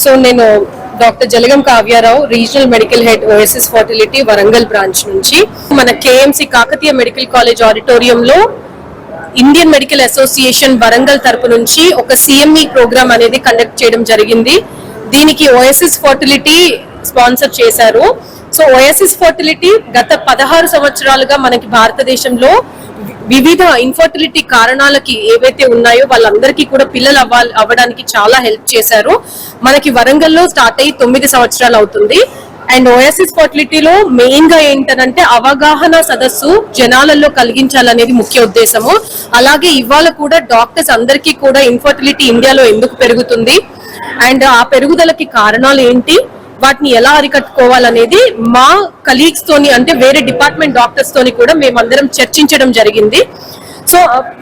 So నేను doctor Jalagam Kavya Rao, regional medical head OSS fertility Warangal branch నుంచి. మన కేఎంసి కాకతీయ మెడికల్ కాలేజ్ ఆడిటోరియంలో ఇండియన్ మెడికల్ అసోసియేషన్ వరంగల్ తరపు నుంచి ఒక సిఎంఈ ప్రోగ్రామ్ అనేది కండక్ట్ చేయడం జరిగింది. దీనికి ఓఎస్ఎస్ ఫర్టిలిటీ స్పాన్సర్ చేశారు. సో ఓఎస్ఎస్ ఫర్టిలిటీ గత 16 సంవత్సరాలుగా మనకి భారతదేశంలో వివిధ ఇన్ఫర్టిలిటీ కారణాలకి ఏవైతే ఉన్నాయో వాళ్ళందరికీ కూడా పిల్లలు అవ్వడానికి చాలా హెల్ప్ చేశారు. మనకి వరంగల్లో స్టార్ట్ అయ్యి 9 సంవత్సరాలు అవుతుంది. అండ్ ఓఎస్ఎస్ ఫర్టిలిటీలో మెయిన్ గా ఏంటంటే అవగాహన సదస్సు జనాలలో కలిగించాలనేది ముఖ్య ఉద్దేశము. అలాగే ఇవాళ కూడా డాక్టర్స్ అందరికీ కూడా ఇన్ఫర్టిలిటీ ఇండియాలో ఎందుకు పెరుగుతుంది అండ్ ఆ పెరుగుదలకి కారణాలు ఏంటి, వాటిని ఎలా అరికట్టుకోవాలనేది మా కలీగ్స్ తోని, అంటే వేరే డిపార్ట్మెంట్ డాక్టర్స్ తోని కూడా మేమందరం చర్చించడం జరిగింది. సో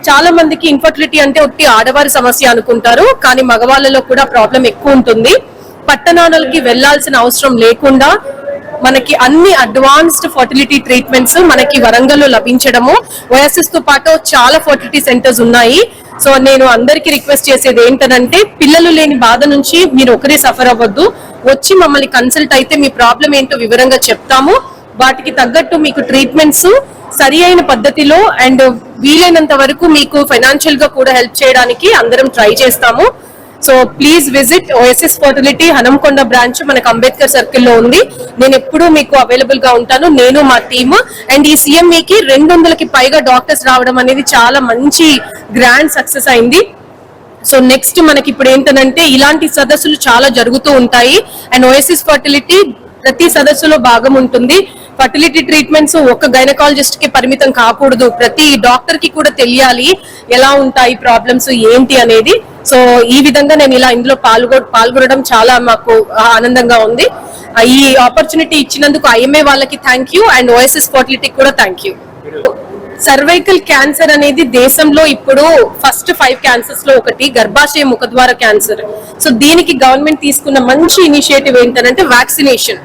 చాలా మందికి ఇన్ఫర్టిలిటీ అంటే ఒట్టి ఆడవారి సమస్య అనుకుంటారు, కానీ మగవాళ్ళలో కూడా ప్రాబ్లం ఎక్కువ ఉంటుంది. పట్టణాలకి వెళ్లాల్సిన అవసరం లేకుండా మనకి అన్ని అడ్వాన్స్డ్ ఫర్టిలిటీ ట్రీట్మెంట్స్ మనకి వరంగల్లో లభించడము, ఓఎస్ఎస్ తో పాటు చాలా ఫర్టిలిటీ సెంటర్స్ ఉన్నాయి. సో నేను అందరికీ రిక్వెస్ట్ చేసేది ఏంటంటే పిల్లలు లేని బాధ నుంచి మీరు ఒకరే సఫర్ అవ్వద్దు, వచ్చి మమ్మల్ని కన్సల్ట్ అయితే మీ ప్రాబ్లం ఏంటో వివరంగా చెప్తాము. వాటికి తగ్గట్టు మీకు ట్రీట్మెంట్స్ సరి అయిన పద్ధతిలో అండ్ వీలైనంత వరకు మీకు ఫైనాన్షియల్ గా కూడా హెల్ప్ చేయడానికి అందరం ట్రై చేస్తాము. So please visit OSS fertility Hanamkonda branch, మనకు అంబేద్కర్ సర్కిల్ లో ఉంది. నేను ఎప్పుడూ మీకు అవైలబుల్ గా ఉంటాను, నేను మా టీమ్. అండ్ ఈ సిఎంఈకి 200కి పైగా డాక్టర్స్ రావడం అనేది చాలా మంచి గ్రాండ్ సక్సెస్ అయింది. సో నెక్స్ట్ మనకి ఇప్పుడు ఏంటంటే ఇలాంటి సదస్సులు చాలా జరుగుతూ ఉంటాయి. అండ్ ఓఎస్ఎస్ ఫర్టిలిటీ ప్రతి సదస్సులో భాగం ఉంటుంది. ఫర్టిలిటీ ట్రీట్మెంట్స్ ఒక గైనకాలజిస్ట్ కి పరిమితం కాకూడదు, ప్రతి డాక్టర్ కి కూడా తెలియాలి ఎలా ఉంటాయి ప్రాబ్లమ్స్ ఏంటి అనేది. సో ఈ విధంగా నేను ఇలా ఇందులో పాల్గొనడం చాలా మాకు ఆనందంగా ఉంది. ఈ ఆపర్చునిటీ ఇచ్చినందుకు ఐఎంఏ వాళ్ళకి thank you and OSS fertility కూడా థ్యాంక్ యూ. సర్వైకల్ క్యాన్సర్ అనేది దేశంలో ఇప్పుడు ఫస్ట్ 5 క్యాన్సర్స్ లో ఒకటి, గర్భాశయ ముఖద్వార క్యాన్సర్. సో దీనికి గవర్నమెంట్ తీసుకున్న మంచి ఇనిషియేటివ్ ఏంటంటే వ్యాక్సినేషన్.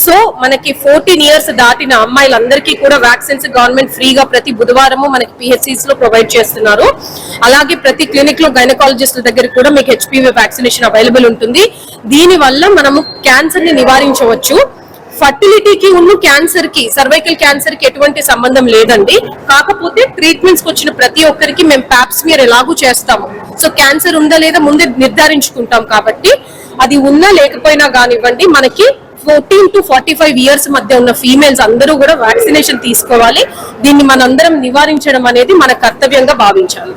సో మనకి 14 years దాటిన అమ్మాయిలందరికీ కూడా వ్యాక్సిన్స్ గవర్నమెంట్ ఫ్రీగా ప్రతి బుధవారము మనకి పిహెచ్సిస్ లో ప్రొవైడ్ చేస్తున్నారు. అలాగే ప్రతి క్లినిక్ లో గైనకాలజిస్టుల దగ్గర కూడా మీకు హెచ్పివి వ్యాక్సినేషన్ అవైలబుల్ ఉంటుంది. దీని వల్ల మనము క్యాన్సర్ ని నివారించవచ్చు. ఫర్టిలిటీకి ఉన్న క్యాన్సర్ కి, సర్వైకల్ క్యాన్సర్ కి ఎటువంటి సంబంధం లేదండి. కాకపోతే ట్రీట్మెంట్స్ వచ్చిన ప్రతి ఒక్కరికి మేము ప్యాప్స్మియర్ ఎలాగూ చేస్తాము. సో క్యాన్సర్ ఉందా లేదా ముందే నిర్ధారించుకుంటాం కాబట్టి అది ఉన్నా లేకపోయినా కానివ్వండి, మనకి 14 to 45 years మధ్య ఉన్న ఫీమేల్స్ అందరూ కూడా వ్యాక్సినేషన్ తీసుకోవాలి. దీన్ని మనందరం నివారించడం అనేది మన కర్తవ్యంగా భావించాలి.